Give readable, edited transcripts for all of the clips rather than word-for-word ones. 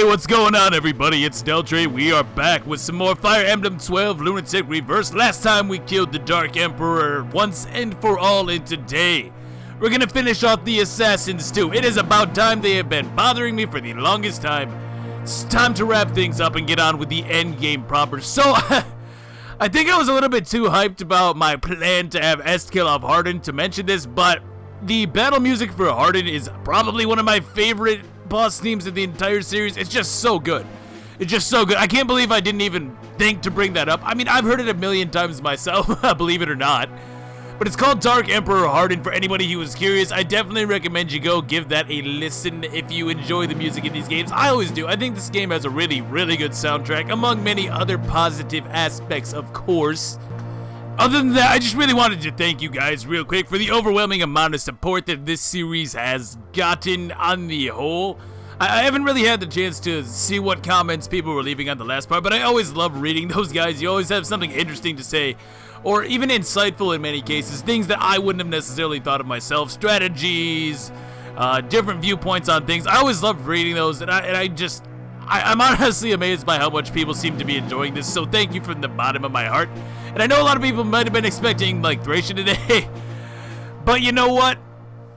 what's going on, everybody? It's Deltre. We are back with some more Fire Emblem 12 Lunatic Reverse. Last time we killed the Dark Emperor once and for all, and today we're gonna finish off the assassins too. It is about time. They have been bothering me for the longest time. It's time to wrap things up and get on with the end game proper. So, I think I was a little bit too hyped about my plan to have S kill off Hardin to mention this, but the battle music for Hardin is probably one of my favorite boss themes in the entire series. It's just so good. It's just so good. I can't believe I didn't even think to bring that up. I mean, I've heard it a million times myself, believe it or not. But it's called Dark Emperor Hardin for anybody who was curious. I definitely recommend you go give that a listen if you enjoy the music in these games. I always do. I think this game has a really, really good soundtrack, among many other positive aspects, of course. Other than that, I just really wanted to thank you guys real quick for the overwhelming amount of support that this series has gotten on the whole. I haven't really had the chance to see what comments people were leaving on the last part, but I always love reading those guys. You always have something interesting to say, or even insightful in many cases, things that I wouldn't have necessarily thought of myself, strategies, different viewpoints on things. I always love reading those, and I'm honestly amazed by how much people seem to be enjoying this, so thank you from the bottom of my heart. And I know a lot of people might have been expecting, like, Thracian today, but you know what?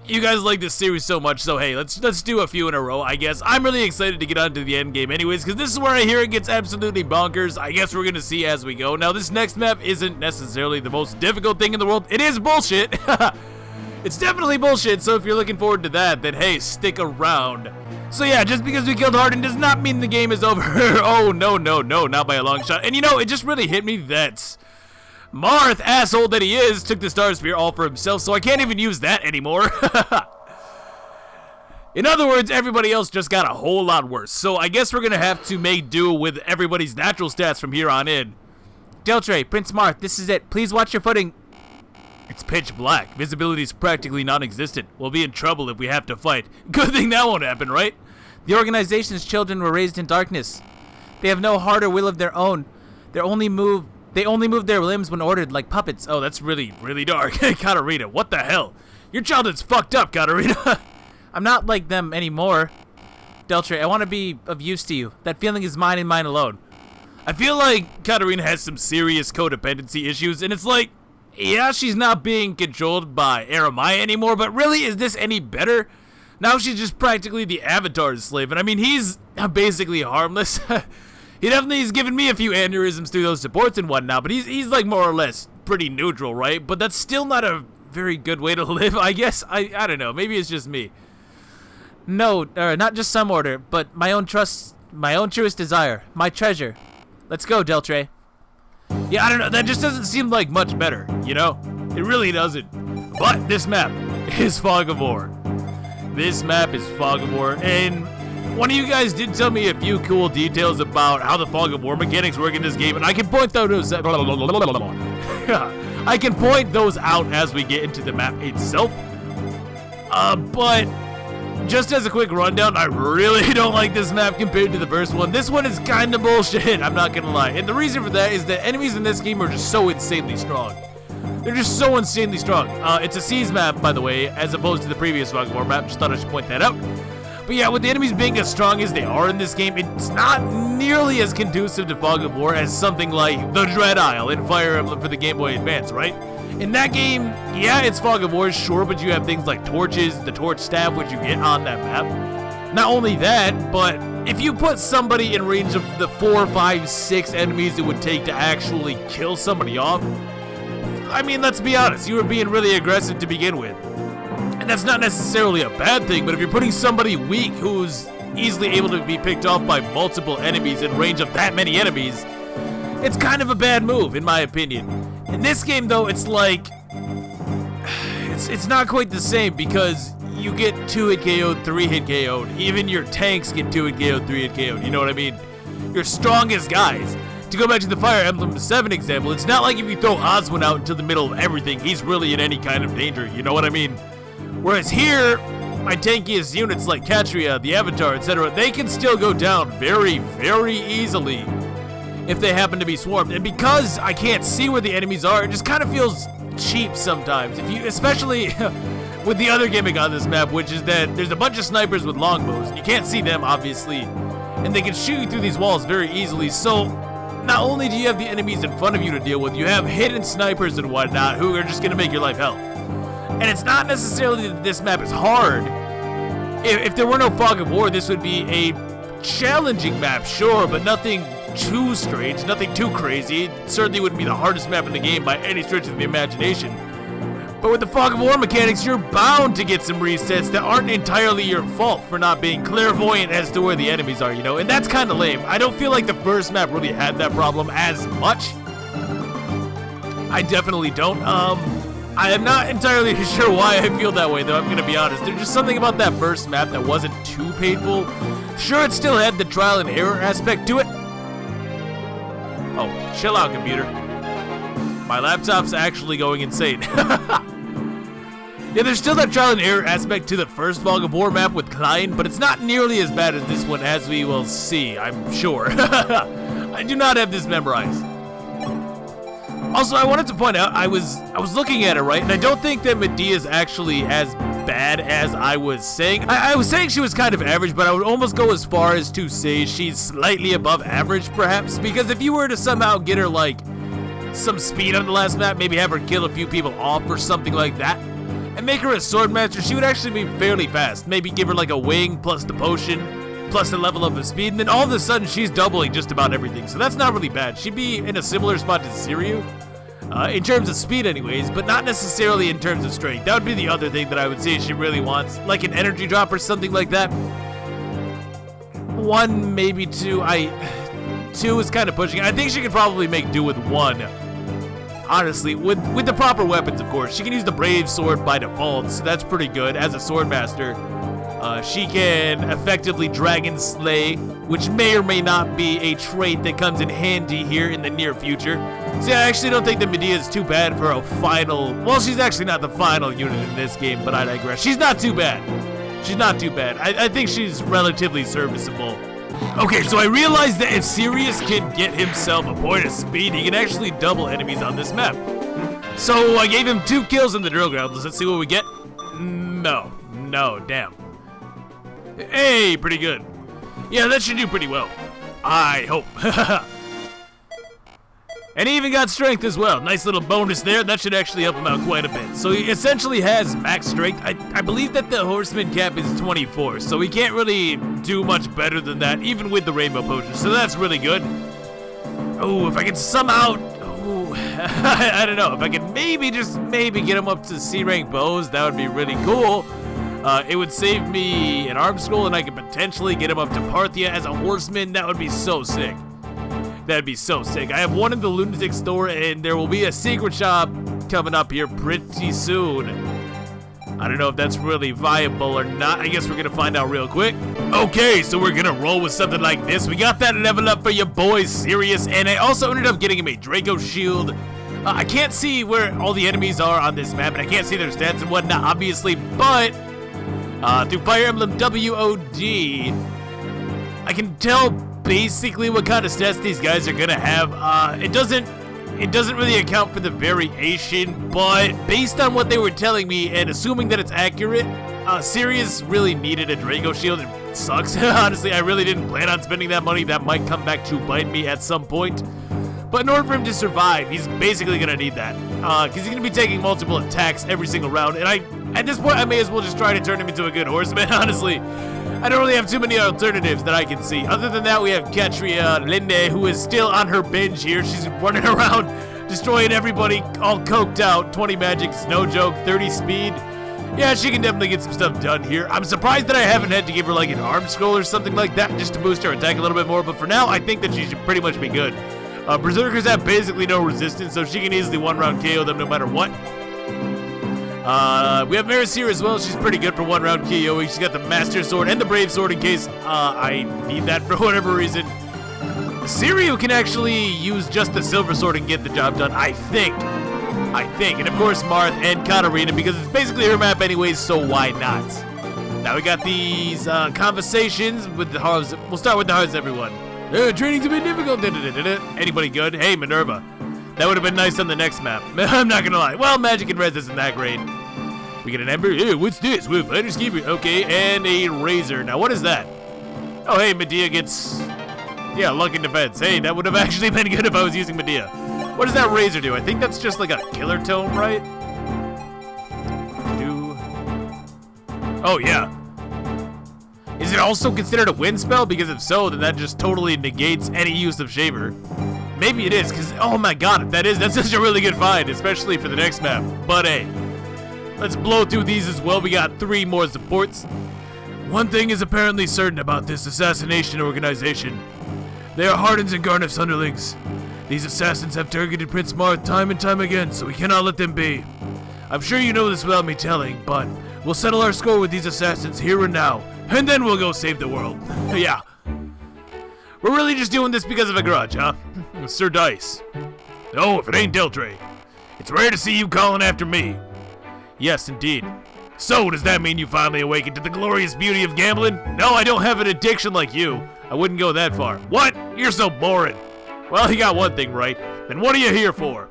You guys like this series so much, so hey, let's do a few in a row, I guess. I'm really excited to get on to the end game anyways, because this is where I hear it gets absolutely bonkers. I guess we're going to see as we go. Now, this next map isn't necessarily the most difficult thing in the world. It is bullshit. It's definitely bullshit, so if you're looking forward to that, then hey, stick around. So yeah, just because we killed Hardin does not mean the game is over. Oh, no, not by a long shot. And you know, it just really hit me that Marth, asshole that he is, took the Star Sphere all for himself, so I can't even use that anymore. In other words, everybody else just got a whole lot worse, so I guess we're gonna have to make do with everybody's natural stats from here on in. Deltre, Prince Marth, this is it. Please watch your footing. It's pitch black. Visibility is practically non-existent. We'll be in trouble if we have to fight. Good thing that won't happen, right? The organization's children were raised in darkness. They have no heart or will of their own. They only move their limbs when ordered, like puppets. Oh, that's really, really dark. Katarina, what the hell? Your childhood's fucked up, Katarina. I'm not like them anymore. Deltre, I want to be of use to you. That feeling is mine and mine alone. I feel like Katarina has some serious codependency issues, and it's like, yeah, she's not being controlled by Aramaya anymore, but really, is this any better? Now she's just practically the Avatar's slave, and I mean, he's basically harmless. He definitely has given me a few aneurysms through those supports and whatnot, but he's like more or less pretty neutral, right? But that's still not a very good way to live, I guess. I don't know, maybe it's just me. No, not just some order, but my own truest desire, my treasure. Let's go, Deltre. Yeah, I don't know, that just doesn't seem like much better, you know? It really doesn't. But this map is Fog of War. This map is Fog of War, and one of you guys did tell me a few cool details about how the Fog of War mechanics work in this game, and I can point those out. I can point those out as we get into the map itself. But just as a quick rundown, I really don't like this map compared to the first one. This one is kind of bullshit, I'm not gonna lie. And the reason for that is that enemies in this game are just so insanely strong. They're just so insanely strong. It's a Seas map, by the way, as opposed to the previous Fog of War map. Just thought I should point that out. But yeah, with the enemies being as strong as they are in this game, it's not nearly as conducive to Fog of War as something like the Dread Isle in Fire Emblem for the Game Boy Advance, right? In that game, yeah, it's Fog of War, sure, but you have things like torches, the torch staff, which you get on that map. Not only that, but if you put somebody in range of the 4, 5, 6 enemies it would take to actually kill somebody off, I mean, let's be honest, you were being really aggressive to begin with. And that's not necessarily a bad thing, but if you're putting somebody weak who's easily able to be picked off by multiple enemies in range of that many enemies, it's kind of a bad move, in my opinion. In this game, though, it's like, it's not quite the same, because you get 2-hit KO'd, 3-hit KO'd. Even your tanks get 2-hit KO'd, 3-hit KO'd, you know what I mean? Your strongest guys. To go back to the Fire Emblem 7 example, it's not like if you throw Oswin out into the middle of everything, he's really in any kind of danger, you know what I mean? Whereas here, my tankiest units like Katria, the Avatar, etc., they can still go down very, very easily if they happen to be swarmed. And because I can't see where the enemies are, it just kind of feels cheap sometimes. If you, especially with the other gimmick on this map, which is that there's a bunch of snipers with longbows. You can't see them, obviously, and they can shoot you through these walls very easily. So not only do you have the enemies in front of you to deal with, you have hidden snipers and whatnot who are just going to make your life hell. And it's not necessarily that this map is hard. If there were no Fog of War, this would be a challenging map, sure, but nothing too strange, nothing too crazy. It certainly wouldn't be the hardest map in the game by any stretch of the imagination. But with the Fog of War mechanics, you're bound to get some resets that aren't entirely your fault for not being clairvoyant as to where the enemies are, you know? And that's kind of lame. I don't feel like the first map really had that problem as much. I definitely don't. I am not entirely sure why I feel that way, though, I'm gonna be honest. There's just something about that first map that wasn't too painful. Sure, it still had the trial and error aspect to it. Oh, chill out, computer. My laptop's actually going insane. Yeah, there's still that trial and error aspect to the first Fog of War map with Klein, but it's not nearly as bad as this one, as we will see, I'm sure. I do not have this memorized. Also, I wanted to point out, I was looking at it, right, and I don't think that Medea's actually as bad as I was saying. I was saying she was kind of average, but I would almost go as far as to say she's slightly above average, perhaps, because if you were to somehow get her, like, some speed on the last map, maybe have her kill a few people off or something like that, and make her a sword master, she would actually be fairly fast. Maybe give her like a wing plus the potion plus the level of the speed, and then all of a sudden she's doubling just about everything. So that's not really bad. She'd be in a similar spot to Siryu, in terms of speed anyways, but not necessarily in terms of strength. That would be the other thing that I would say she really wants, like an energy drop or something like that. 1, maybe 2. 2 is kind of pushing. I think she could probably make do with 1. Honestly, with the proper weapons, of course. She can use the Brave Sword by default, so that's pretty good as a sword master. She can effectively Dragon Slay, which may or may not be a trait that comes in handy here in the near future. See, I actually don't think that Medea is too bad for a final... Well, she's actually not the final unit in this game, but I digress. She's not too bad. She's not too bad. I think she's relatively serviceable. Okay, so I realized that if Sirius can get himself a point of speed, he can actually double enemies on this map. So I gave him 2 kills in the drill grounds. Let's see what we get. No, damn. Hey, pretty good. Yeah, that should do pretty well. I hope. And he even got strength as well. Nice little bonus there. That should actually help him out quite a bit. So he essentially has max strength. I believe that the horseman cap is 24, so he can't really do much better than that, even with the rainbow potion. So that's really good. Oh, if I could somehow... Oh, I don't know. If I could maybe get him up to C-rank bows, that would be really cool. It would save me an arm scroll, and I could potentially get him up to Parthia as a horseman. That would be so sick. That'd be so sick. I have 1 in the Lunatic store, and there will be a secret shop coming up here pretty soon. I don't know if that's really viable or not. I guess we're gonna find out real quick. Okay, so we're gonna roll with something like this. We got that level up for your boy Sirius, and I also ended up getting him a Draco shield. I can't see where all the enemies are on this map, and I can't see their stats and whatnot, obviously, but through Fire Emblem WOD, I can tell basically what kind of stats these guys are gonna have. It doesn't really account for the variation, but based on what they were telling me and assuming that it's accurate, Sirius really needed a Draco shield. It sucks. Honestly, I really didn't plan on spending that money. That might come back to bite me at some point. But in order for him to survive, he's basically gonna need that, because he's gonna be taking multiple attacks every single round. And at this point, I may as well just try to turn him into a good horseman. Honestly, I don't really have too many alternatives that I can see. Other than that, we have Katria Linde, who is still on her binge here. She's running around, destroying everybody, all coked out. 20 magics, no joke, 30 speed. Yeah, she can definitely get some stuff done here. I'm surprised that I haven't had to give her like an arm scroll or something like that, just to boost her attack a little bit more. But for now, I think that she should pretty much be good. Berserkers have basically no resistance, so she can easily 1-round KO them no matter what. We have Maris here as well. She's pretty good for 1-round KOing. She's got the Master Sword and the Brave Sword in case I need that for whatever reason. Siryu can actually use just the Silver Sword and get the job done, I think. And of course Marth and Katarina, because it's basically her map anyways, so why not? Now we got these conversations with the How's. We'll start with the How's everyone. Training's a bit difficult. Anybody good? Hey, Minerva. That would have been nice on the next map. I'm not gonna lie. Well, magic and res isn't that great. We get an ember. What's this? With fighter's keeper. Okay, and a razor. Now, what is that? Oh, hey, Medea gets... Yeah, luck and defense. Hey, that would have actually been good if I was using Medea. What does that razor do? I think that's just like a killer tome, right? Oh, yeah. Is it also considered a wind spell? Because if so, then that just totally negates any use of Shaver. Maybe it is, because, oh my god, if that is, that's such a really good find, especially for the next map. But hey, let's blow through these as well. We got 3 more supports. One thing is apparently certain about this assassination organization. They are Hardin's and Garneff's underlings. These assassins have targeted Prince Marth time and time again, so we cannot let them be. I'm sure you know this without me telling, but we'll settle our score with these assassins here and now, and then we'll go save the world. Yeah. We're really just doing this because of a grudge, huh? Sir Dice. Oh, if it ain't Deltray. It's rare to see you calling after me. Yes, indeed. So, does that mean you finally awakened to the glorious beauty of gambling? No, I don't have an addiction like you. I wouldn't go that far. What? You're so boring. Well, you got one thing right. Then what are you here for?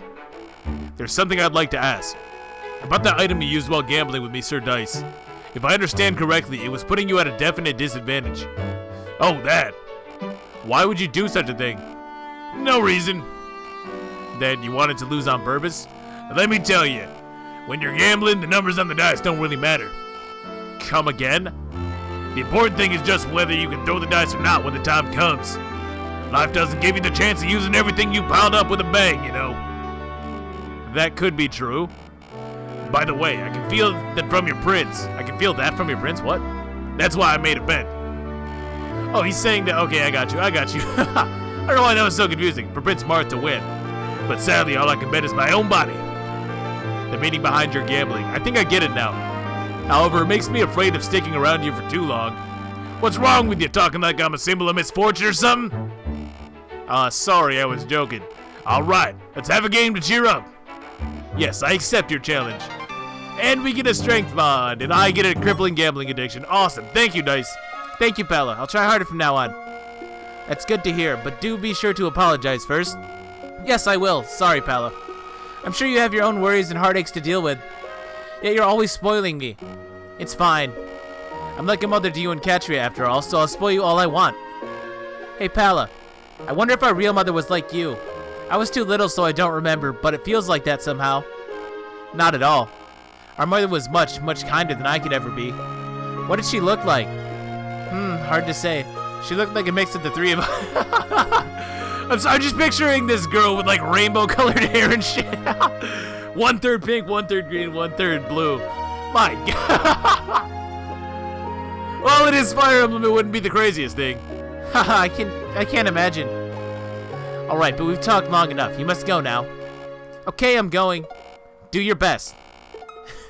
There's something I'd like to ask. About that item you used while gambling with me, Sir Dice. If I understand correctly, it was putting you at a definite disadvantage. Oh, that. Why would you do such a thing? No reason. Then you wanted to lose on purpose? Let me tell you, when you're gambling, the numbers on the dice don't really matter. Come again? The important thing is just whether you can throw the dice or not when the time comes. Life doesn't give you the chance of using everything you piled up with a bang, you know. That could be true. By the way, I can feel that from your prince. I can feel that from your prince? What? That's why I made a bet. Oh, he's saying that. Okay, I got you. I don't know why that was so confusing. For Prince Marth to win. But sadly, all I can bet is my own body. The meaning behind your gambling. I think I get it now. However, it makes me afraid of sticking around you for too long. What's wrong with you, talking like I'm a symbol of misfortune or something? Sorry, I was joking. Alright, let's have a game to cheer up. Yes, I accept your challenge. And we get a strength bond, and I get a crippling gambling addiction. Awesome, thank you, Dice. Thank you, Pella. I'll try harder from now on. That's good to hear, but do be sure to apologize first. Yes, I will. Sorry, Pella. I'm sure you have your own worries and heartaches to deal with. Yet you're always spoiling me. It's fine. I'm like a mother to you and Katria after all, so I'll spoil you all I want. Hey, Palla. I wonder if our real mother was like you. I was too little, so I don't remember, but it feels like that somehow. Not at all. Our mother was much, much kinder than I could ever be. What did she look like? Hard to say. She looked like a mix of the 3 of us. I'm just picturing this girl with like rainbow-colored hair and shit. 1/3 pink, 1/3 green, 1/3 blue. My God. Well, it is Fire Emblem. It wouldn't be the craziest thing. Haha, I can't imagine. All right, but we've talked long enough. You must go now. Okay, I'm going. Do your best.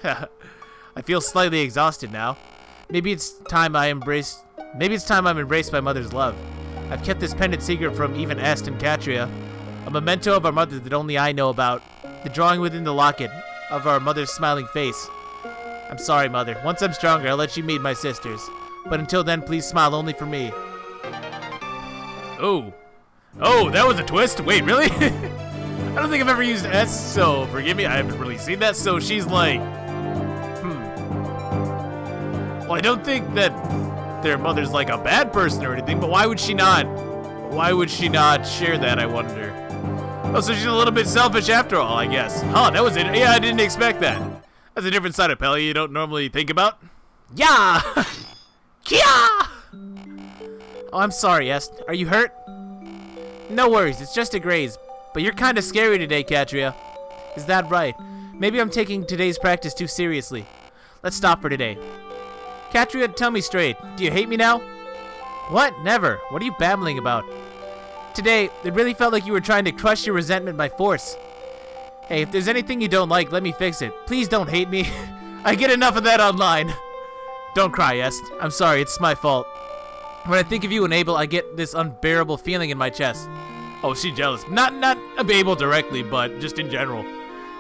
I feel slightly exhausted now. Maybe it's time I'm embraced by Mother's love. I've kept this pendant secret from even Est and Katria. A memento of our mother that only I know about. The drawing within the locket of our mother's smiling face. I'm sorry, Mother. Once I'm stronger, I'll let you meet my sisters. But until then, please smile only for me. Oh. Oh, that was a twist? Wait, really? I don't think I've ever used S, so forgive me. I haven't really seen that, so she's like... Well, I don't think that their mother's like a bad person or anything, but why would she not? Why would she not share that, I wonder? Oh, so she's a little bit selfish after all, I guess. Huh, that was it. Yeah, I didn't expect that. That's a different side of Pella you don't normally think about. Yeah! Kia! Oh, I'm sorry, Est. Are you hurt? No worries, it's just a graze. But you're kind of scary today, Katria. Is that right? Maybe I'm taking today's practice too seriously. Let's stop for today. Katria, tell me straight. Do you hate me now? What? Never. What are you babbling about? Today, it really felt like you were trying to crush your resentment by force. Hey, if there's anything you don't like, let me fix it. Please don't hate me. I get enough of that online. Don't cry, Est. I'm sorry, it's my fault. When I think of you and Abel, I get this unbearable feeling in my chest. Oh, she's jealous. Not of Abel directly, but just in general.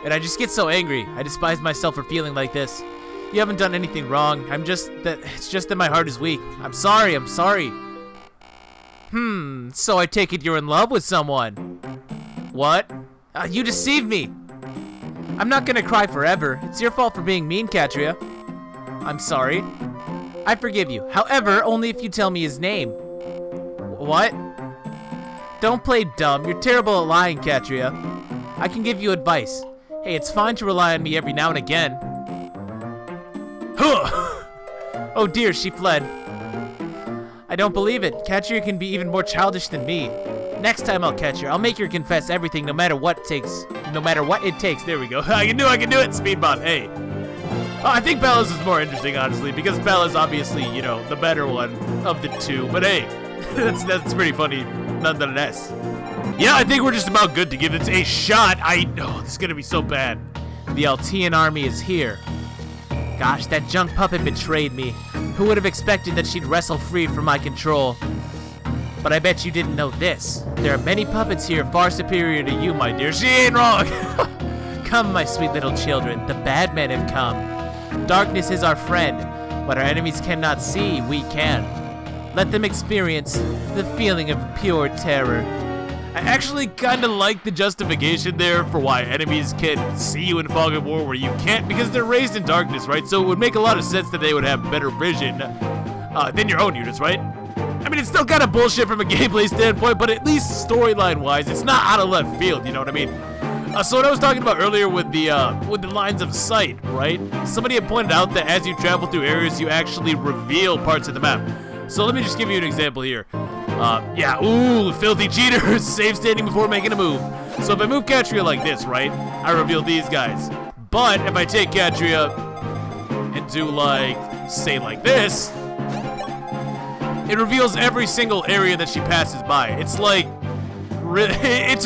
And I just get so angry. I despise myself for feeling like this. You haven't done anything wrong. It's just that my heart is weak. I'm sorry. So I take it you're in love with someone. What? You deceived me. I'm not gonna cry forever. It's your fault for being mean, Katria. I'm sorry. I forgive you. However, only if you tell me his name. What? Don't play dumb. You're terrible at lying, Katria. I can give you advice. Hey, it's fine to rely on me every now and again. Huh. Oh dear, she fled. I don't believe it. Katria can be even more childish than me. Next time I'll catch her, I'll make her confess everything no matter what it takes. No matter what it takes. There we go. I can do it, Speedbot. Hey. Oh, I think Bella's is more interesting, honestly, because Bella's obviously, you know, the better one of the two. But hey, that's pretty funny nonetheless. Yeah, I think we're just about good to give this a shot. This is gonna be so bad. The Altian army is here. Gosh, that junk puppet betrayed me. Who would have expected that she'd wrestle free from my control? But I bet you didn't know this. There are many puppets here far superior to you, my dear. She ain't wrong. Come, my sweet little children. The bad men have come. Darkness is our friend. What our enemies cannot see, we can. Let them experience the feeling of pure terror. I actually kind of like the justification there for why enemies can see you in Fog of War where you can't, because they're raised in darkness, right? So it would make a lot of sense that they would have better vision than your own units, right? I mean, it's still kind of bullshit from a gameplay standpoint, but at least storyline-wise, it's not out of left field, you know what I mean? So what I was talking about earlier with the lines of sight, right? Somebody had pointed out that as you travel through areas, you actually reveal parts of the map. So let me just give you an example here. Ooh, filthy cheaters, save standing before making a move. So if I move Katria like this, right, I reveal these guys. But if I take Katria and do say like this, it reveals every single area that she passes by. It's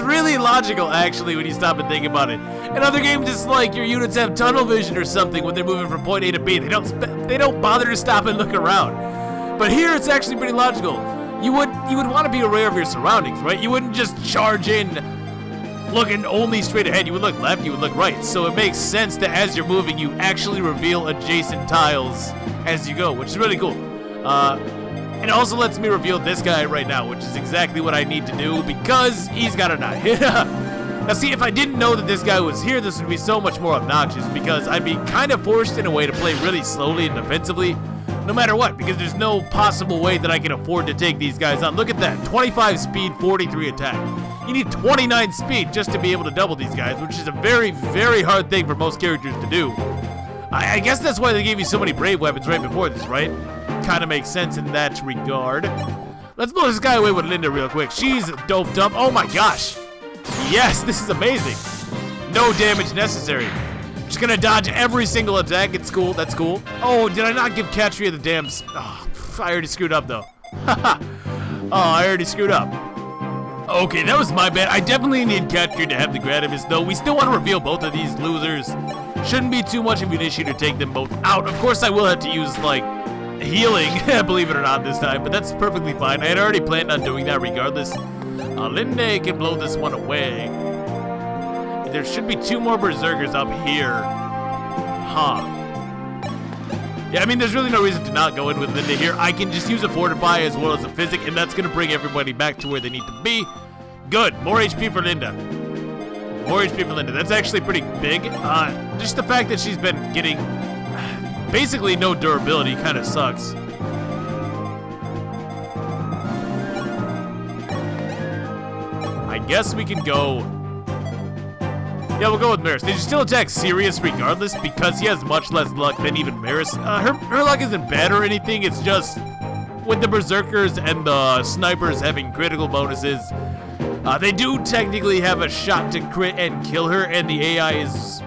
really logical, actually, when you stop and think about it. In other games, it's like your units have tunnel vision or something when they're moving from point A to B. They don't bother to stop and look around. But here, it's actually pretty logical. You would want to be aware of your surroundings, right? You wouldn't just charge in looking only straight ahead. You would look left, you would look right. So it makes sense that as you're moving, you actually reveal adjacent tiles as you go, which is really cool. It also lets me reveal this guy right now, which is exactly what I need to do because he's got a knife. Now see, if I didn't know that this guy was here, this would be so much more obnoxious because I'd be kind of forced in a way to play really slowly and defensively, no matter what, because there's no possible way that I can afford to take these guys on. Look at that, 25 speed, 43 attack. You need 29 speed just to be able to double these guys, which is a very, very hard thing for most characters to do. I guess that's why they gave you so many brave weapons right before this, right? Kind of makes sense in that regard. Let's blow this guy away with Linda real quick. She's doped up. Oh my gosh. Yes, this is amazing. No damage necessary. Just gonna dodge every single attack. It's cool. That's cool. Oh, did I not give Katria the damn... Oh, I already screwed up, though. Oh, I already screwed up. Okay, that was my bad. I definitely need Katria to have the Gradimus, though. We still want to reveal both of these losers. Shouldn't be too much of an issue to take them both out. Of course, I will have to use, healing, believe it or not, this time, but that's perfectly fine. I had already planned on doing that regardless. Linda can blow this one away. There should be 2 more Berserkers up here. Huh. Yeah, I mean, there's really no reason to not go in with Linda here. I can just use a Fortify as well as a Physic, and that's going to bring everybody back to where they need to be. Good. More HP for Linda. More HP for Linda. That's actually pretty big. Just the fact that she's been getting basically no durability kind of sucks. I guess we can go... Yeah, we'll go with Maris. They still attack Sirius regardless because he has much less luck than even Maris. Her luck isn't bad or anything. It's just with the Berserkers and the Snipers having critical bonuses, they do technically have a shot to crit and kill her, and the AI is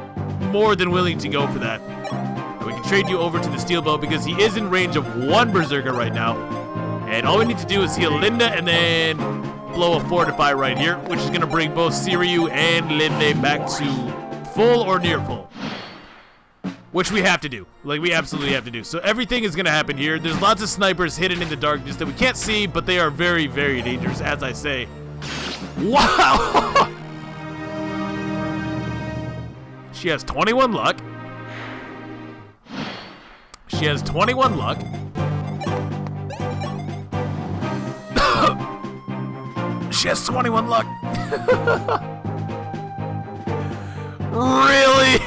more than willing to go for that. We can trade you over to the Steel Bow because he is in range of 1 Berserker right now. And all we need to do is heal Linda and then blow a Fortify right here, which is going to bring both Siriu and Linda back to full or near full. Which we have to do. We absolutely have to do. So everything is going to happen here. There's lots of snipers hidden in the darkness that we can't see, but they are very, very dangerous, as I say. Wow! She has 21 luck. She has 21 luck. She has 21 luck. Really?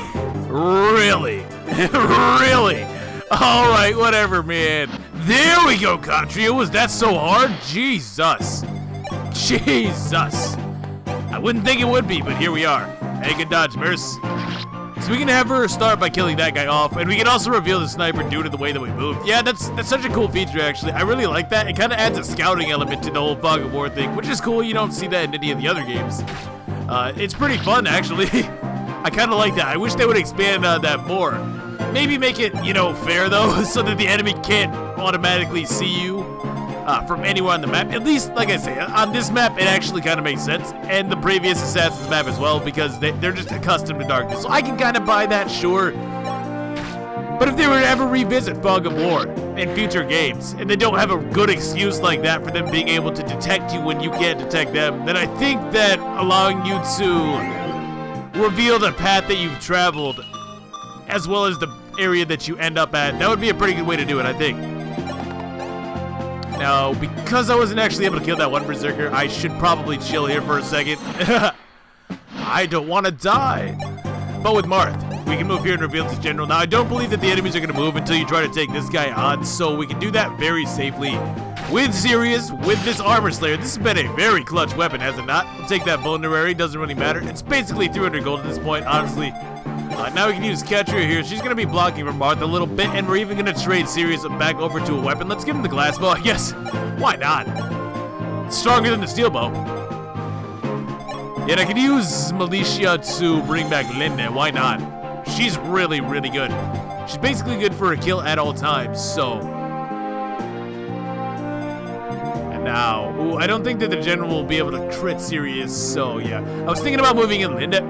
Really? Really? Alright, whatever, man. There we go, Katria. Was that so hard? Jesus. Jesus. I wouldn't think it would be, but here we are. Hey, good dodge, Merce. So we can have her start by killing that guy off, and we can also reveal the sniper due to the way that we moved. Yeah, that's such a cool feature, actually. I really like that. It kind of adds a scouting element to the whole Fog of War thing, which is cool. You don't see that in any of the other games. It's pretty fun, actually. I kind of like that. I wish they would expand that more. Maybe make it, you know, fair, though, so that the enemy can't automatically see you from anywhere on the map. At least, like I say, on this map, it actually kind of makes sense. And the previous Assassin's map as well, because they're just accustomed to darkness. So I can kind of buy that, sure. But if they were to ever revisit Fog of War in future games, and they don't have a good excuse like that for them being able to detect you when you can't detect them, then I think that allowing you to reveal the path that you've traveled, as well as the area that you end up at, that would be a pretty good way to do it, I think. Now, because I wasn't actually able to kill that one Berserker, I should probably chill here for a second. I don't want to die. But with Marth, we can move here and reveal this general. Now, I don't believe that the enemies are going to move until you try to take this guy on, so we can do that very safely. With Sirius, with this Armor Slayer, this has been a very clutch weapon, has it not? We'll take that Vulnerary, doesn't really matter. It's basically 300 gold at this point, honestly. Now we can use Ketria here. She's going to be blocking from Marth a little bit, and we're even going to trade Sirius back over to a weapon. Let's give him the glass bow, I guess. Why not? It's stronger than the steel bow. Yet I could use Militia to bring back Linda. Why not? She's really, really good. She's basically good for a kill at all times, so... And now... Ooh, I don't think that the general will be able to crit Sirius, so yeah. I was thinking about moving in Linda,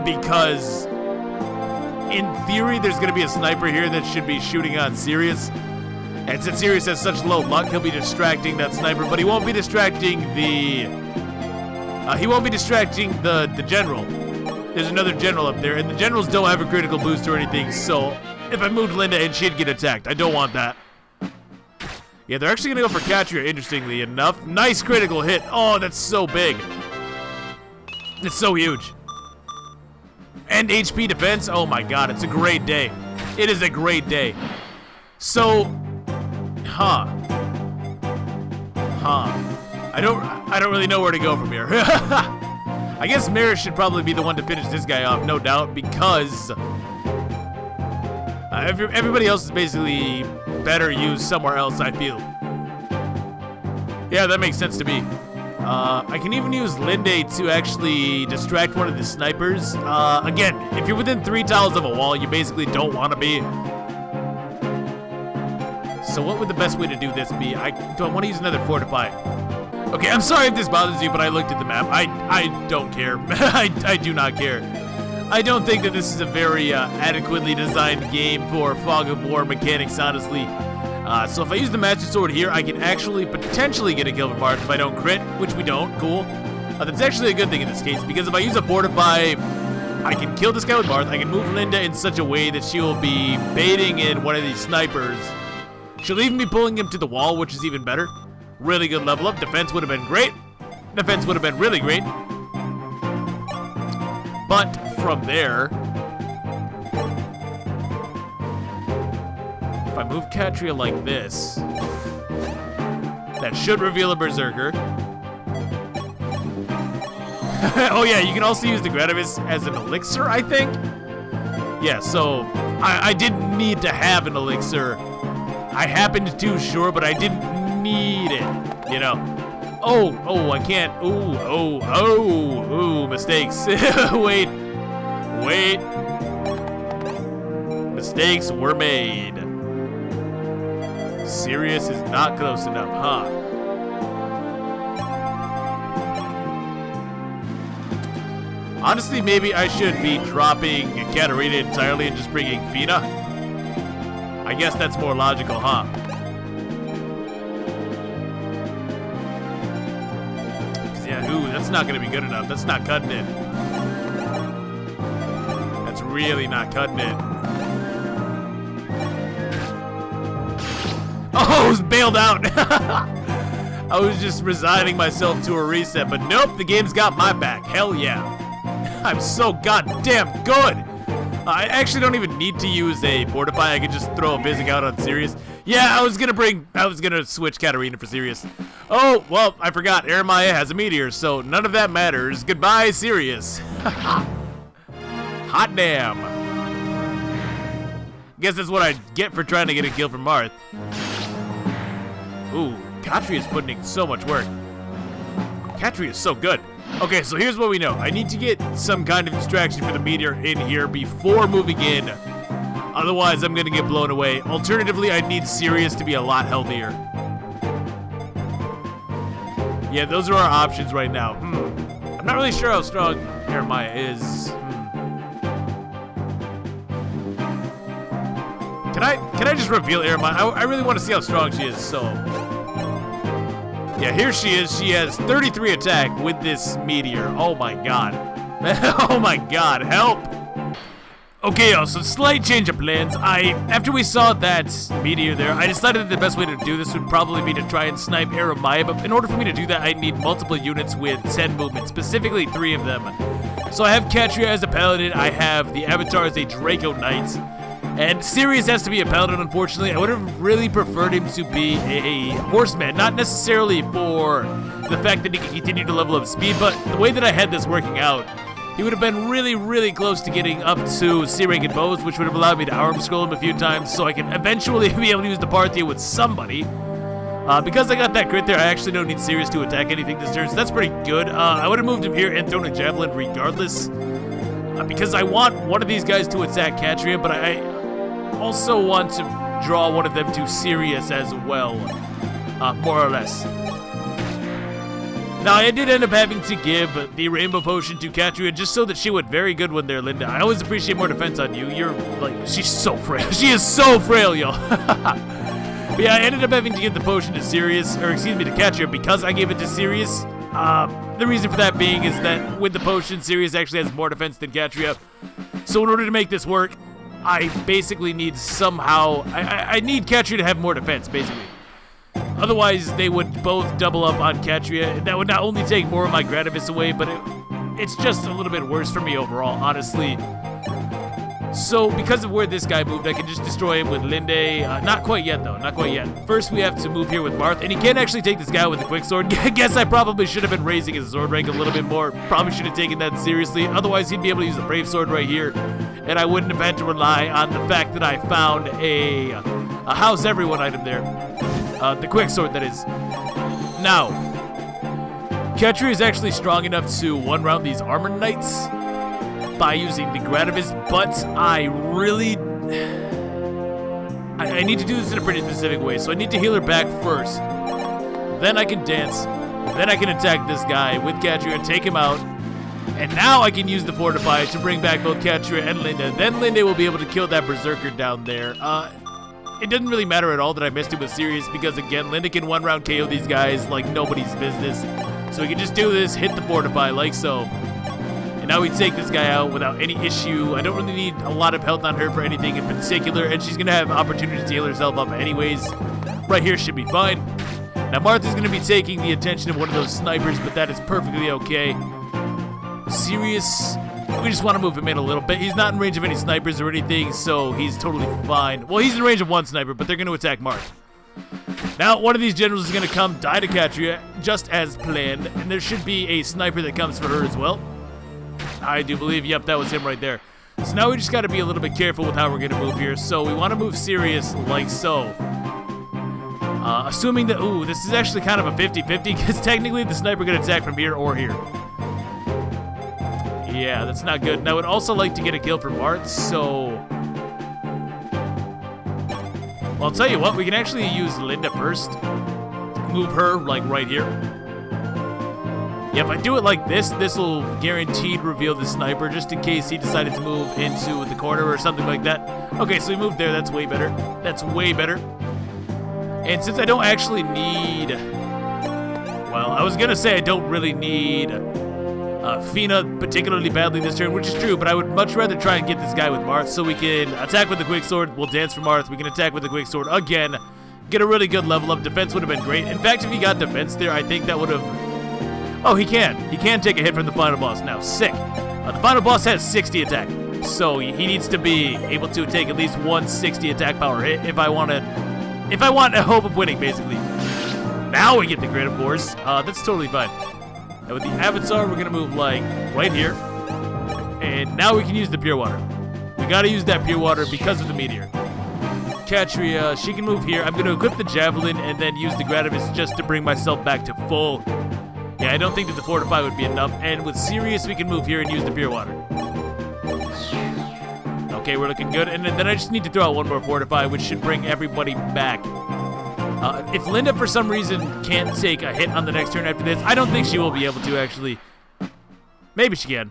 because... in theory, there's going to be a sniper here that should be shooting on Sirius. And since Sirius has such low luck, he'll be distracting that sniper, but he won't be distracting the general. There's another general up there, and the generals don't have a critical boost or anything, so if I moved Linda and she'd get attacked, I don't want that. Yeah, they're actually going to go for Katria, interestingly enough. Nice critical hit. Oh, that's so big. It's so huge. And HP defense, oh my god, it's a great day. It is a great day. So, I don't really know where to go from here. I guess Maris should probably be the one to finish this guy off, no doubt, because everybody else is basically better used somewhere else, I feel. Yeah, that makes sense to me. I can even use Linde to actually distract one of the snipers. Again, if you're within 3 tiles of a wall, you basically don't want to be. So what would the best way to do this be? Do I want to use another Fortify? Okay, I'm sorry if this bothers you, but I looked at the map. I don't care. I do not care. I don't think that this is a very adequately designed game for Fog of War mechanics, honestly. So if I use the Master Sword here, I can actually potentially get a kill from Marth if I don't crit, which we don't. Cool. That's actually a good thing in this case, because if I use a Fortify, I can kill this guy with Marth. I can move Linda in such a way that she will be baiting in one of these snipers. She'll even be pulling him to the wall, which is even better. Really good level up. Defense would have been great. Defense would have been really great. But from there... if I move Katria like this, that should reveal a Berserker. Oh yeah, you can also use the Gradavis as an elixir, I think? Yeah, so I didn't need to have an elixir. I happened to, sure, but I didn't need it, you know. Oh, I can't. Ooh, mistakes. Wait. Mistakes were made. Sirius is not close enough, huh? Honestly, maybe I should be dropping Katarina entirely and just bringing Fina. I guess that's more logical, huh? Yeah, ooh, that's not gonna be good enough. That's not cutting it. That's really not cutting it. Oh, I was bailed out. I was just resigning myself to a reset, but nope, the game's got my back. Hell yeah. I'm so goddamn good. I actually don't even need to use a Fortify. I can just throw a Physic out on Sirius. Yeah, I was gonna switch Katarina for Sirius. Oh, well, I forgot. Eremiah has a meteor, so none of that matters. Goodbye, Sirius. Hot damn. Guess that's what I get for trying to get a kill from Marth. Ooh, Katri is putting in so much work. Katri is so good. Okay, so here's what we know. I need to get some kind of distraction for the meteor in here before moving in. Otherwise, I'm gonna get blown away. Alternatively, I need Sirius to be a lot healthier. Yeah, those are our options right now. I'm not really sure how strong Eremiah is. Can I just reveal Eremiah? I really want to see how strong she is, so... Yeah, here she is. She has 33 attack with this meteor. Oh my god. Oh my god, help! Okay, y'all, so slight change of plans. After we saw that meteor there, I decided that the best way to do this would probably be to try and snipe Eremiah, but in order for me to do that, I need multiple units with 10 movement, specifically 3 of them. So I have Katria as a paladin, I have the Avatar as a Draco Knight, and Sirius has to be a paladin, unfortunately. I would have really preferred him to be a horseman, not necessarily for the fact that he can continue to level up speed, but the way that I had this working out, he would have been really, really close to getting up to C-rank in bows, which would have allowed me to arm scroll him a few times so I can eventually be able to use the Parthia with somebody. Because I got that crit there, I actually don't need Sirius to attack anything this turn, so that's pretty good. I would have moved him here and thrown a javelin regardless, because I want one of these guys to attack Katria, but I also want to draw one of them to Sirius as well, more or less. Now, I did end up having to give the Rainbow Potion to Katria just so that she would very good when they're Linda. I always appreciate more defense on you. You're, like, she's so frail. She is so frail, y'all. But yeah, I ended up having to give the potion to Sirius, or excuse me, to Katria because I gave it to Sirius. The reason for that being is that with the potion, Sirius actually has more defense than Katria. So in order to make this work, I basically need somehow... I need Katria to have more defense, basically. Otherwise, they would both double up on Katria. That would not only take more of my Grativis away, but it's just a little bit worse for me overall, honestly. So, because of where this guy moved, I can just destroy him with Linde. Not quite yet, though. Not quite yet. First, we have to move here with Marth, and he can't actually take this guy with the quick sword. Guess I probably should have been raising his sword rank a little bit more. Probably should have taken that seriously. Otherwise, he'd be able to use the brave sword right here, and I wouldn't have had to rely on the fact that I found a house everyone item there. The quick sword, that is. Now, Katria is actually strong enough to one-round these armored knights by using the Grativis, but I really... I need to do this in a pretty specific way, so I need to heal her back first. Then I can dance. Then I can attack this guy with Katria and take him out. And now I can use the Fortify to bring back both Katria and Linda. Then Linda will be able to kill that Berserker down there. It doesn't really matter at all that I missed him with Sirius because, again, Linda can one-round KO these guys like nobody's business. So we can just do this, hit the Fortify like so. And now we take this guy out without any issue. I don't really need a lot of health on her for anything in particular, and she's going to have opportunity to heal herself up anyways. Right here should be fine. Now Martha's going to be taking the attention of one of those snipers, but that is perfectly okay. Sirius... we just want to move him in a little bit. He's not in range of any snipers or anything, so he's totally fine. Well, he's in range of one sniper, but they're going to attack Marth. Now, one of these generals is going to come, die to Katria, just as planned, and there should be a sniper that comes for her as well. I do believe, yep, that was him right there. So now we just got to be a little bit careful with how we're going to move here. So we want to move Sirius like so. Assuming that, ooh, this is actually kind of a 50-50, because technically the sniper can attack from here or here. Yeah, that's not good. And I would also like to get a kill for Marth, so... well, I'll tell you what, we can actually use Linda first. Move her, like, right here. Yeah, if I do it like this, this will guaranteed reveal the sniper, just in case he decided to move into the corner or something like that. Okay, so we moved there. That's way better. That's way better. And since I don't actually need... well, I was going to say I don't really need... Fina particularly badly this turn, which is true, but I would much rather try and get this guy with Marth so we can attack with the quick sword. We'll dance for Marth. We can attack with the quick sword again. Get a really good level up. Defense would have been great. In fact, if he got defense there, I think that would have... oh, he can. He can take a hit from the final boss now. Sick. The final boss has 60 attack, so he needs to be able to take at least 160 attack power hit if I want to if I want a hope of winning, basically. Now we get the grid, of course. That's totally fine. And with the avatar, we're gonna move like right here. And now we can use the pure water. We gotta use that pure water because of the meteor. Katria, she can move here. I'm gonna equip the javelin and then use the Gradivis just to bring myself back to full. Yeah, I don't think that the fortify would be enough. And with Sirius, we can move here and use the pure water. Okay, we're looking good. And then I just need to throw out one more fortify, which should bring everybody back. If Linda, for some reason, can't take a hit on the next turn after this, I don't think she will be able to, actually. Maybe she can.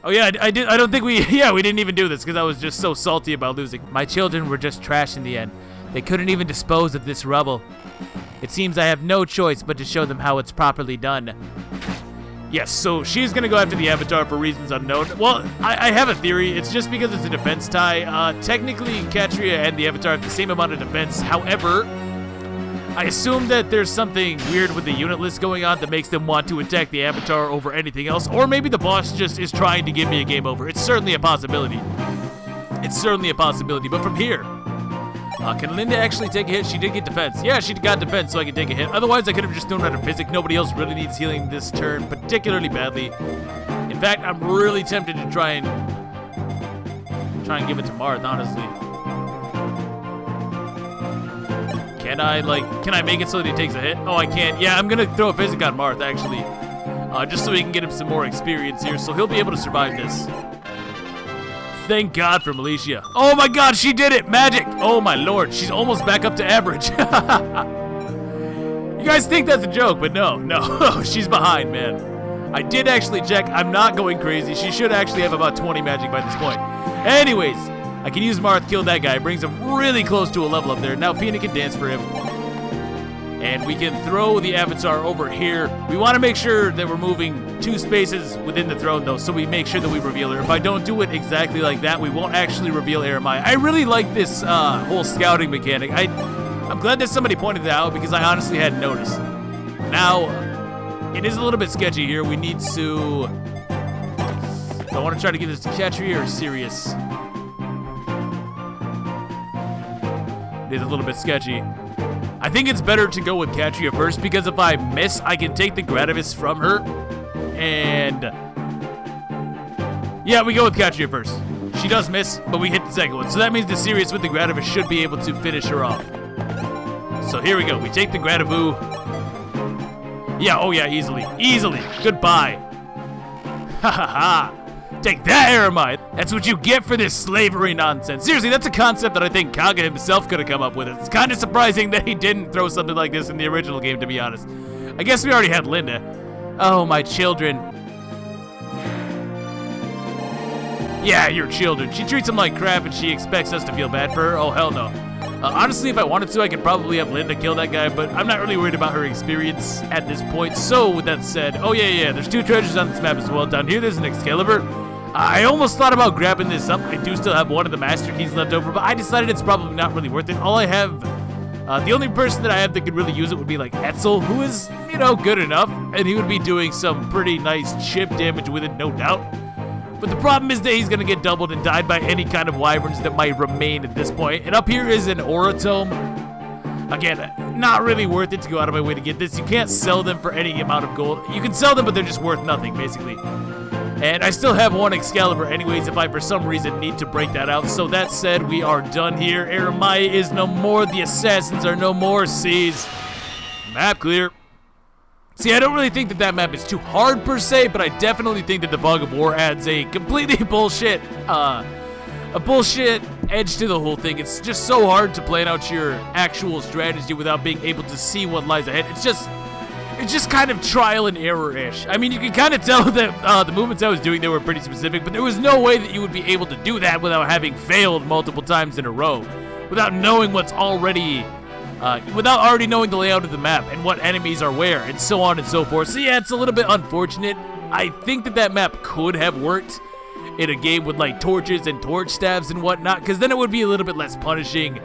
Oh yeah, I don't think we didn't even do this because I was just so salty about losing. My children were just trash in the end. They couldn't even dispose of this rubble. It seems I have no choice but to show them how it's properly done. Yes, so she's gonna go after the avatar for reasons unknown. Well, I have a theory. It's just because it's a defense tie. Technically, Katria and the avatar have the same amount of defense. However, I assume that there's something weird with the unit list going on that makes them want to attack the avatar over anything else. Or maybe the boss just is trying to give me a game over. It's certainly a possibility. It's certainly a possibility. But from here, can Linda actually take a hit? She did get defense. Yeah, she got defense, so I can take a hit. Otherwise, I could have just thrown out a physic. Nobody else really needs healing this turn, particularly badly. In fact, I'm really tempted to try and give it to Marth, honestly. Can I make it so that he takes a hit? Oh, I can't. Yeah, I'm gonna throw a physic on Marth, actually. Just so we can get him some more experience here, so he'll be able to survive this. Thank God for Militia. Oh my God, she did it! Magic! Oh my Lord, she's almost back up to average. You guys think that's a joke, but no, she's behind, man. I did actually check. I'm not going crazy. She should actually have about 20 magic by this point. Anyways, I can use Marth, kill that guy. It brings him really close to a level up there. Now Fina can dance for him. And we can throw the avatar over here. We want to make sure that we're moving 2 spaces within the throne, though, so we make sure that we reveal her. If I don't do it exactly like that, we won't actually reveal Eremai. I really like this whole scouting mechanic. I'm glad that somebody pointed it out because I honestly hadn't noticed. Now, it is a little bit sketchy here. We need to... Do I want to try to give this to Katria or Sirius? It is a little bit sketchy. I think it's better to go with Katria first because if I miss, I can take the Gradivis from her. And yeah, we go with Katria first. She does miss, but we hit the second one. So that means the Sirius with the Gradivis should be able to finish her off. So here we go. We take the Gradivu. Yeah, oh yeah, easily. Easily. Goodbye. Ha ha ha. Take that, Eremai! That's what you get for this slavery nonsense. Seriously, that's a concept that I think Kaga himself could have come up with. It's kind of surprising that he didn't throw something like this in the original game, to be honest. I guess we already had Linda. Oh, my children. Yeah, your children. She treats them like crap and she expects us to feel bad for her? Oh, hell no. Honestly, if I wanted to, I could probably have Linda kill that guy, but I'm not really worried about her experience at this point. So, with that said, oh yeah, there's 2 treasures on this map as well. Down here, there's an Excalibur. I almost thought about grabbing this up. I do still have one of the Master Keys left over, but I decided it's probably not really worth it. All I have, the only person that I have that could really use it would be like Etzel, who is, you know, good enough, and he would be doing some pretty nice chip damage with it, no doubt. But the problem is that he's going to get doubled and died by any kind of wyverns that might remain at this point. And up here is an Aura-Tome. Again, not really worth it to go out of my way to get this. You can't sell them for any amount of gold. You can sell them, but they're just worth nothing, basically. And I still have 1 Excalibur anyways if I for some reason need to break that out. So that said, we are done here. Eremai is no more. The assassins are no more. Seas. Map clear. See, I don't really think that map is too hard per se, but I definitely think that the Fog of War adds a completely bullshit, a bullshit edge to the whole thing. It's just so hard to plan out your actual strategy without being able to see what lies ahead. It's just kind of trial and error-ish. I mean, you can kind of tell that the movements I was doing there were pretty specific, but there was no way that you would be able to do that without having failed multiple times in a row, without knowing what's already... without already knowing the layout of the map and what enemies are where and so on and so forth. So yeah, it's a little bit unfortunate. I think that map could have worked in a game with like torches and torch staves and whatnot, because then it would be a little bit less punishing.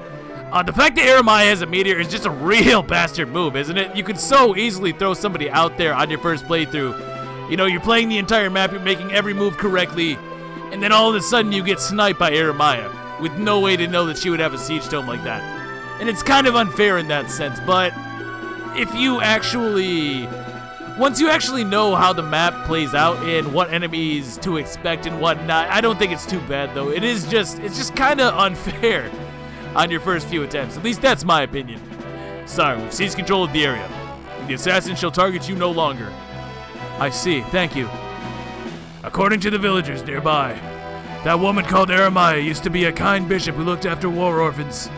The fact that Eremai has a meteor is just a real bastard move, isn't it? You could so easily throw somebody out there on your first playthrough. You know, you're playing the entire map, you're making every move correctly, and then all of a sudden you get sniped by Eremai with no way to know that she would have a siege tome like that. And it's kind of unfair in that sense, but if you actually... Once you actually know how the map plays out and what enemies to expect and whatnot, I don't think it's too bad, though. It's just kind of unfair on your first few attempts. At least that's my opinion. Sorry, we've seized control of the area. The assassin shall target you no longer. I see, thank you. According to the villagers nearby, that woman called Eremiah used to be a kind bishop who looked after war orphans.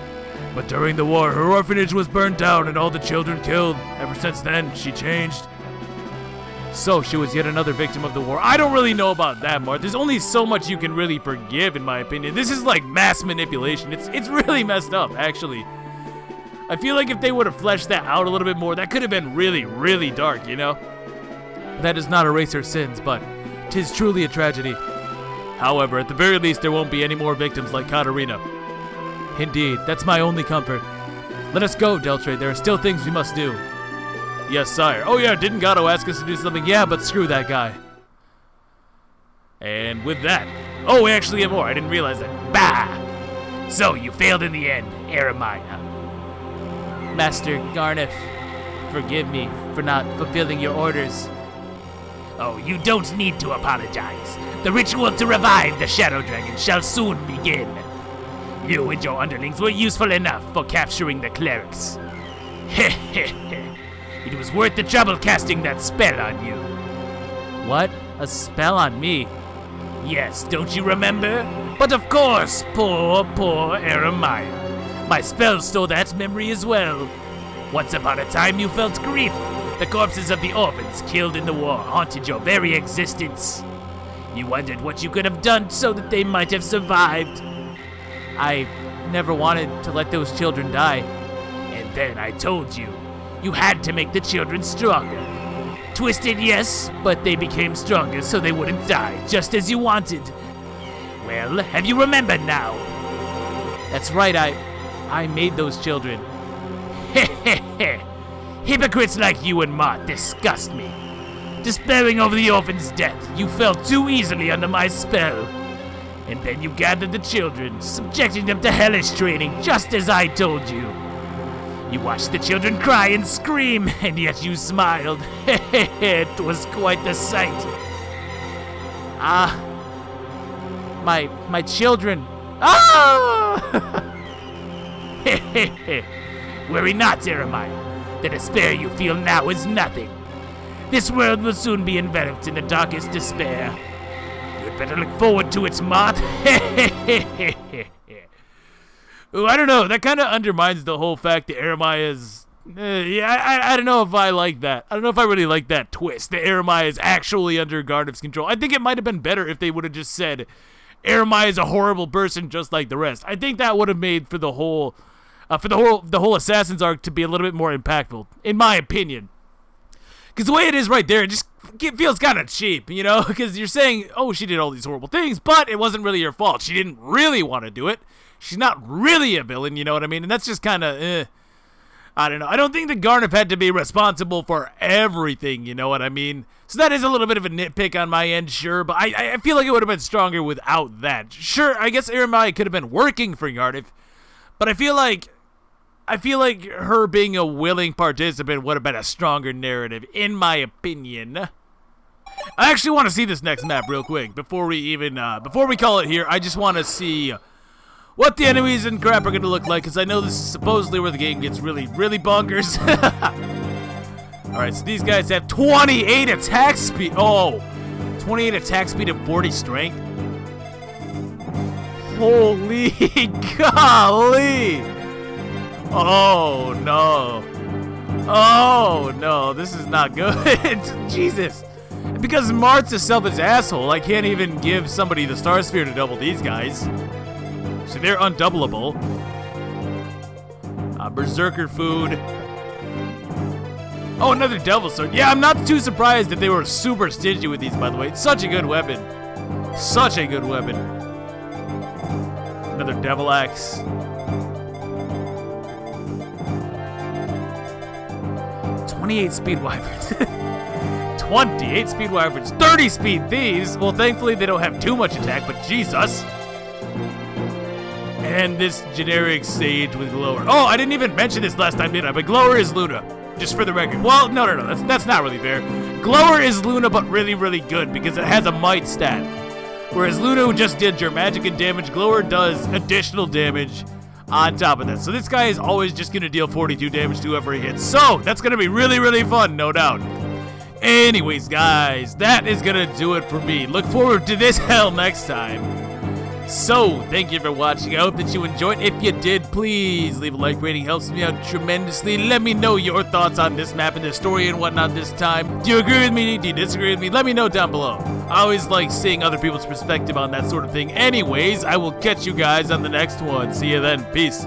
But during the war, her orphanage was burned down and all the children killed. Ever since then, she changed. So, she was yet another victim of the war. I don't really know about that, Mark. There's only so much you can really forgive, in my opinion. This is like mass manipulation. It's really messed up, actually. I feel like if they would have fleshed that out a little bit more, that could have been really, really dark, you know? That does not erase her sins, but 'tis truly a tragedy. However, at the very least, there won't be any more victims like Katarina. Indeed, that's my only comfort. Let us go, Deltre. There are still things we must do. Yes, sire. Oh yeah, didn't Gato ask us to do something? Yeah, but screw that guy. And with that... Oh, we actually have more. I didn't realize that. Bah! So, you failed in the end, Eremiah. Master Garneth, forgive me for not fulfilling your orders. Oh, you don't need to apologize. The ritual to revive the Shadow Dragon shall soon begin. You and your underlings were useful enough for capturing the clerics. It was worth the trouble casting that spell on you. What? A spell on me? Yes, don't you remember? But of course, poor Eremiah. My spell stole that memory as well. Once upon a time you felt grief. The corpses of the orphans killed in the war haunted your very existence. You wondered what you could have done so that they might have survived. I never wanted to let those children die. And then I told you. You had to make the children stronger. Twisted, yes, but they became stronger so they wouldn't die, just as you wanted. Well, have you remembered now? That's right, I made those children. Hypocrites like you and Mott disgust me. Despairing over the orphan's death, you fell too easily under my spell. And then you gathered the children, subjecting them to hellish training, just as I told you. You watched the children cry and scream, and yet you smiled. It was quite the sight. My children. Worry not, Eremiah. The despair you feel now is nothing. This world will soon be enveloped in the darkest despair. You'd better look forward to its moth. Ooh, I don't know. That kind of undermines the whole fact that Eremiah is... I don't know if I like that. I don't know if I really like that twist, that Eremiah is actually under Garneth's control. I think it might have been better if they would have just said, Eremiah is a horrible person just like the rest. I think that would have made for the whole Assassin's arc to be a little bit more impactful, in my opinion. Because the way it is right there, it feels kind of cheap, you know? Because you're saying, oh, she did all these horrible things, but it wasn't really her fault. She didn't really want to do it. She's not really a villain, you know what I mean? And that's just kind of, I don't know. I don't think that Garneth had to be responsible for everything, you know what I mean? So that is a little bit of a nitpick on my end, sure, but I feel like it would have been stronger without that. Sure, I guess Eremiah could have been working for Garneth, but I feel like her being a willing participant would have been a stronger narrative, in my opinion. I actually want to see this next map real quick before we call it here. I just want to see what the enemies and crap are going to look like, because I know this is supposedly where the game gets really, really bonkers. Alright, so these guys have 28 attack speed. Oh, 28 attack speed and 40 strength. Holy golly. Oh, no. Oh, no. This is not good. Jesus. Because Mart's a selfish asshole, I can't even give somebody the Star Sphere to double these guys. So they're undoubleable. Berserker food. Oh, another Devil Sword. Yeah, I'm not too surprised that they were super stingy with these, by the way. It's such a good weapon. Such a good weapon. Another Devil Axe. Speed wyverns. 28 speed wyverns. 30 speed thieves. Well, thankfully they don't have too much attack, but Jesus. And this generic sage with Glower. Oh, I didn't even mention this last time, did I? But Glower is Luna. Just for the record. Well, no. That's not really fair. Glower is Luna, but really, really good because it has a might stat. Whereas Luna, who just did your magic and damage, Glower does additional damage on top of that. So this guy is always just going to deal 42 damage to whoever he hits. So that's going to be really, really fun, no doubt. Anyways, guys, that is going to do it for me. Look forward to this hell next time. So, thank you for watching. I hope that you enjoyed. If you did, please leave a like rating. Helps me out tremendously. Let me know your thoughts on this map and the story and whatnot this time. Do you agree with me? Do you disagree with me? Let me know down below. I always like seeing other people's perspective on that sort of thing. Anyways, I will catch you guys on the next one. See you then. Peace.